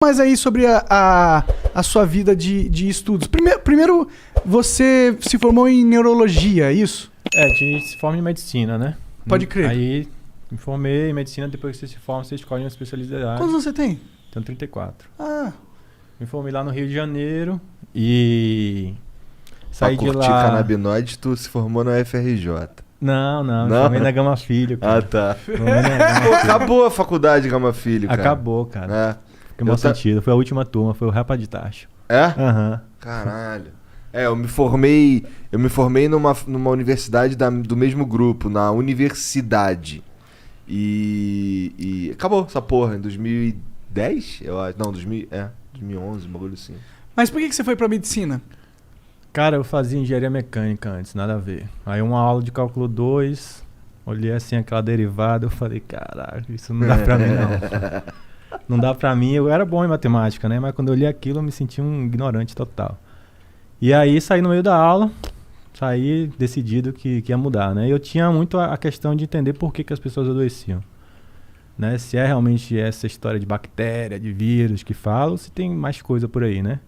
mais aí sobre a sua vida de estudos. Primeiro, você se formou em neurologia, é isso? A gente se forma em medicina, né? Pode crer. Aí me formei em medicina, depois que você se forma, você escolhe uma especialidade. Quantos anos você tem? Tenho 34. Ah. Me formei lá no Rio de Janeiro e saí de lá... Pra curtir canabinoide, tu se formou na UFRJ. Não, me formei na Gama Filho, cara. Ah, tá. Pô, acabou a faculdade Gama Filho, cara. Acabou, cara. Fiquei mal sentido. Foi a última turma, foi o Rapa de Tacho. É? Aham. Caralho. Eu me formei numa universidade do mesmo grupo, na universidade. E acabou essa porra, em 2010? Eu acho. Não, 2011, um bagulho assim. Mas por que você foi pra medicina? Cara, eu fazia engenharia mecânica antes, nada a ver. Aí uma aula de cálculo 2, olhei assim aquela derivada, eu falei, caralho, isso não dá pra mim não. Não dá pra mim, eu era bom em matemática, né? Mas quando eu li aquilo eu me senti um ignorante total. E aí saí no meio da aula, saí decidido que ia mudar, né? E eu tinha muito a questão de entender por que as pessoas adoeciam. Né? Se é realmente essa história de bactéria, de vírus que falam, ou se tem mais coisa por aí, né?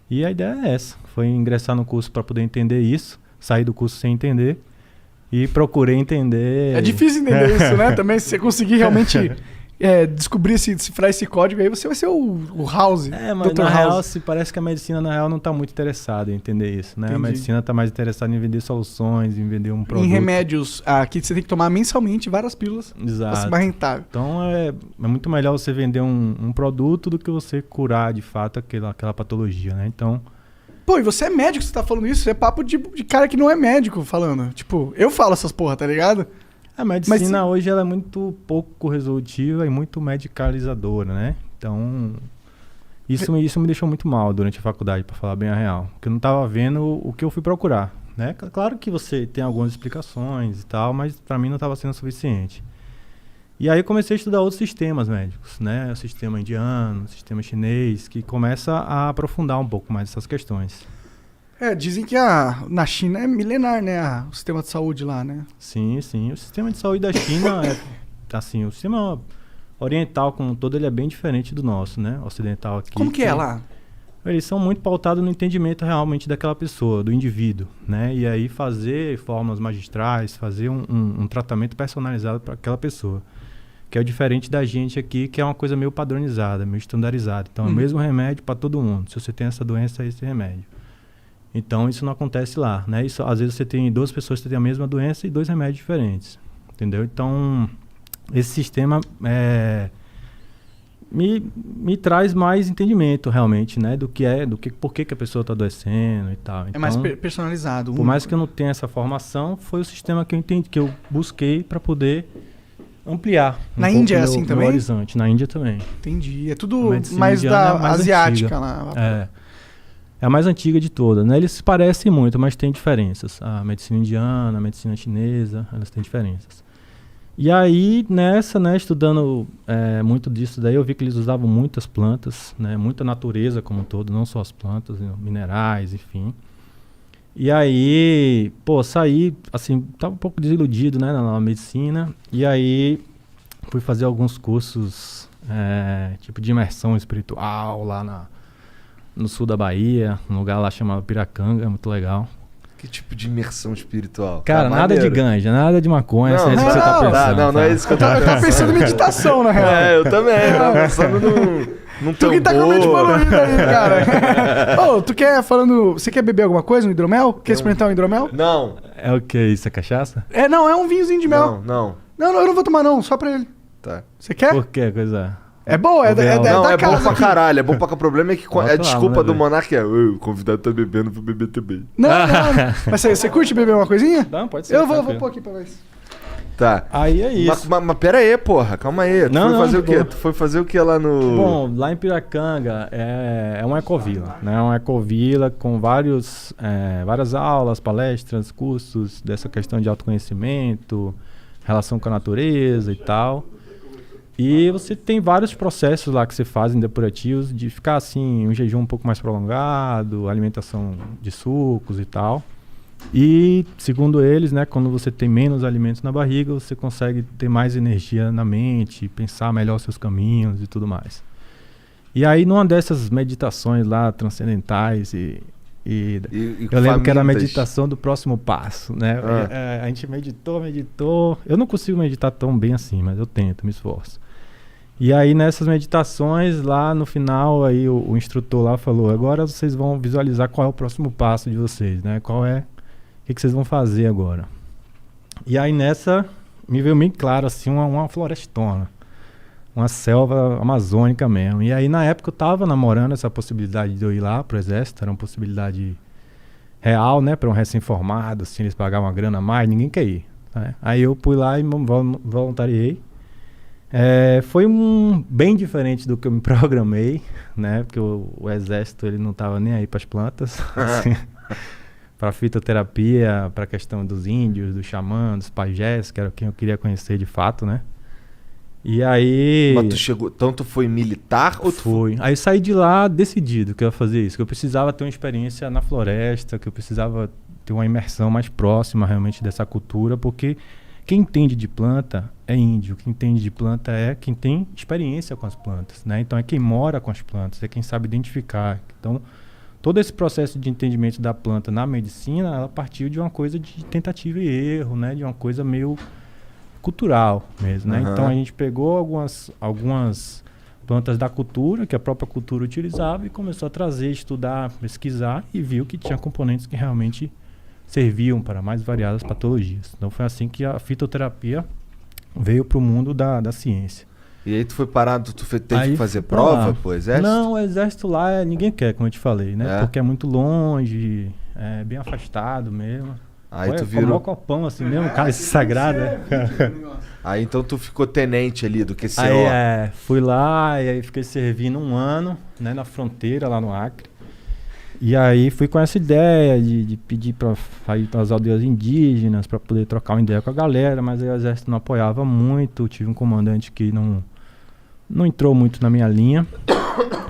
E a ideia é essa, foi ingressar no curso para poder entender isso, sair do curso sem entender e procurei entender... É difícil entender isso, né? Também se você conseguir realmente descobrir, decifrar esse código aí, você vai ser o House, mas Dr. na House. real, parece que a medicina na real não está muito interessada em entender isso, né? Entendi. A medicina está mais interessada em vender soluções, em vender um produto. Em remédios, que você tem que tomar mensalmente várias pílulas para ser mais rentável. Então é muito melhor você vender um produto do que você curar de fato aquela patologia, né? Então... Pô, e você é médico, você tá falando isso? É papo de cara que não é médico falando. Tipo, eu falo essas porra, tá ligado? A medicina hoje ela é muito pouco resolutiva e muito medicalizadora, né? Então, isso me deixou muito mal durante a faculdade, para falar bem a real. Porque eu não tava vendo o que eu fui procurar, né? Claro que você tem algumas explicações e tal, mas para mim não estava sendo suficiente. E aí comecei a estudar outros sistemas médicos, né? O sistema indiano, o sistema chinês, que começa a aprofundar um pouco mais essas questões. Dizem que na China é milenar, né? O sistema de saúde lá, né? Sim. O sistema de saúde da China assim, o sistema oriental como um todo, ele é bem diferente do nosso, né? Ocidental aqui. Como que é lá? Eles são muito pautados no entendimento realmente daquela pessoa, do indivíduo, né? E aí fazer fórmulas magistrais, fazer um tratamento personalizado para aquela pessoa. Que é o diferente da gente aqui, que é uma coisa meio padronizada, meio estandarizada. Então, é o mesmo remédio para todo mundo. Se você tem essa doença, é esse remédio. Então, isso não acontece lá, né? Isso, às vezes você tem 2 pessoas que têm a mesma doença e 2 remédios diferentes, entendeu? Então, esse sistema me traz mais entendimento, realmente, né? Por que a pessoa está adoecendo e tal. Então, é mais personalizado. Por mais que eu não tenha essa formação, foi o sistema que eu entendi, que eu busquei para poder ampliar na Índia é assim também? Horizonte. Na Índia também. Entendi. É tudo mais asiática lá. É a mais antiga de todas, né? Eles se parecem muito, mas tem diferenças. A medicina indiana, a medicina chinesa, elas têm diferenças. E aí, nessa, né, estudando muito disso daí, eu vi que eles usavam muitas plantas, né? Muita natureza como um todo, não só as plantas, minerais, enfim. E aí, saí, assim, tava um pouco desiludido, né, na medicina. E aí, fui fazer alguns cursos, tipo de imersão espiritual lá no sul da Bahia, um lugar lá chamado Piracanga, muito legal. Que tipo de imersão espiritual? Cara, nada de ganja, nada de maconha, não, é isso que você tá pensando. Não é isso que eu tava pensando. Eu tava pensando em meditação, na real. Eu também, eu tava pensando num tambor. Tu que tá com a mente poluída aí, cara. Você quer beber alguma coisa, um hidromel? Quer experimentar um hidromel? Não. É o que? Isso é cachaça? Não, é um vinhozinho de mel. Não, eu não vou tomar não, só pra ele. Tá. Você quer? Por que coisa? É bom, não, da é casa bom pra aqui. caralho, é bom pra caralho. O problema é que a desculpa do né, Monark o convidado tá bebendo, vou beber também. Não. Mas você curte beber uma coisinha? Não, pode ser. Eu vou pôr aqui pra nós. Tá. Aí é isso. Mas pera aí, porra, calma aí. Tu foi fazer o quê? Tu foi fazer o quê lá no... Bom, lá em Piracanga é uma ecovila, né? Uma ecovila com várias aulas, palestras, cursos dessa questão de autoconhecimento, relação com a natureza e tal. E você tem vários processos lá que você faz em depurativos de ficar assim, um jejum um pouco mais prolongado, alimentação de sucos e tal. E, segundo eles, né, quando você tem menos alimentos na barriga, você consegue ter mais energia na mente, pensar melhor seus caminhos e tudo mais. E aí, numa dessas meditações lá, transcendentais E eu lembro que era a famintas. meditação do próximo passo, né? A gente meditou. Eu não consigo meditar tão bem assim, mas eu tento, me esforço. E aí nessas meditações, lá no final, aí o instrutor lá falou, agora vocês vão visualizar qual é o próximo passo de vocês, né? O que vocês vão fazer agora? E aí nessa, me veio bem claro, assim, uma florestona. Uma selva amazônica mesmo. E aí, na época, eu tava namorando essa possibilidade de eu ir lá pro exército. Era uma possibilidade real, né? Para um recém-formado, assim, eles pagavam uma grana a mais, ninguém quer ir. Né? Aí eu fui lá e voluntariei. Foi bem diferente do que eu me programei, né? Porque o exército, ele não tava nem aí pras plantas. Assim, pra fitoterapia, pra questão dos índios, dos xamãs, dos pajés, que era quem eu queria conhecer de fato, né? E aí... Mas tu chegou... Então tu foi militar ou tu Fui. Aí saí de lá decidido que eu ia fazer isso. Que eu precisava ter uma experiência na floresta, que eu precisava ter uma imersão mais próxima realmente dessa cultura, porque quem entende de planta é índio. Quem entende de planta é quem tem experiência com as plantas, né? Então é quem mora com as plantas, é quem sabe identificar. Então todo esse processo de entendimento da planta na medicina, ela partiu de uma coisa de tentativa e erro, né? De uma coisa meio... cultural mesmo, né? Uhum. Então a gente pegou algumas plantas da cultura, que a própria cultura utilizava, e começou a trazer, estudar, pesquisar, e viu que tinha componentes que realmente serviam para mais variadas patologias. Então foi assim que a fitoterapia veio para o mundo da ciência. E aí tu foi parado, teve Aí que fazer fui pra prova lá. pro exército? Não, o exército lá ninguém quer, como eu te falei, né? É? Porque é muito longe, é bem afastado mesmo. Aí Olha, tu como virou... um copão assim mesmo, cara, esse sagrado, né? Aí então tu ficou tenente ali do QCO. Aí fui lá e aí fiquei servindo 1 ano, né, na fronteira lá no Acre. E aí fui com essa ideia de pedir para sair para as aldeias indígenas para poder trocar uma ideia com a galera, mas aí o exército não apoiava muito, tive um comandante que não entrou muito na minha linha,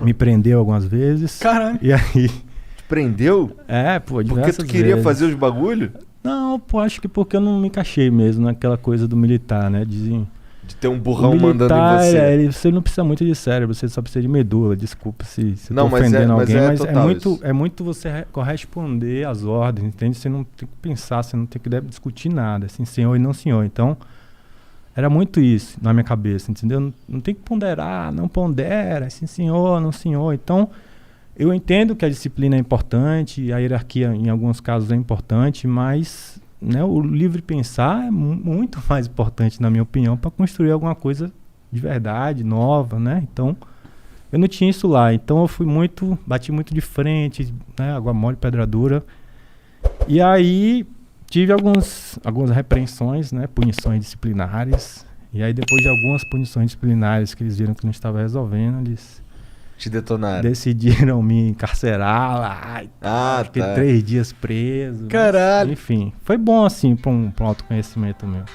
me prendeu algumas vezes. Caralho. E aí... Te prendeu? Pô, Porque diversas tu queria vezes. fazer os bagulho? Não, pô, acho que porque eu não me encaixei mesmo naquela coisa do militar, né? Dizem... De ter um O burrão mandando em você. você não precisa muito de cérebro, você só precisa de medula. Desculpa se eu Não, tô mas ofendendo mas alguém, é mas total isso. é muito você corresponder às ordens, entende? Você não tem que pensar, você não tem que discutir nada, assim, senhor e não senhor. Então, era muito isso na minha cabeça, entendeu? Não tem que ponderar, não pondera, assim, senhor, não senhor. Então, eu entendo que a disciplina é importante, a hierarquia em alguns casos é importante, mas... né, o livre pensar é muito mais importante, na minha opinião, para construir alguma coisa de verdade, nova, né? Então, eu não tinha isso lá. Então, eu bati muito de frente, né? Água mole, pedra dura. E aí, tive algumas repreensões, né? Punições disciplinares. E aí, depois de algumas punições disciplinares que eles viram que não estava resolvendo, eles Te detonaram. decidiram me encarcerar lá. Fiquei 3 dias preso. Caralho. Enfim, foi bom assim para um autoconhecimento meu.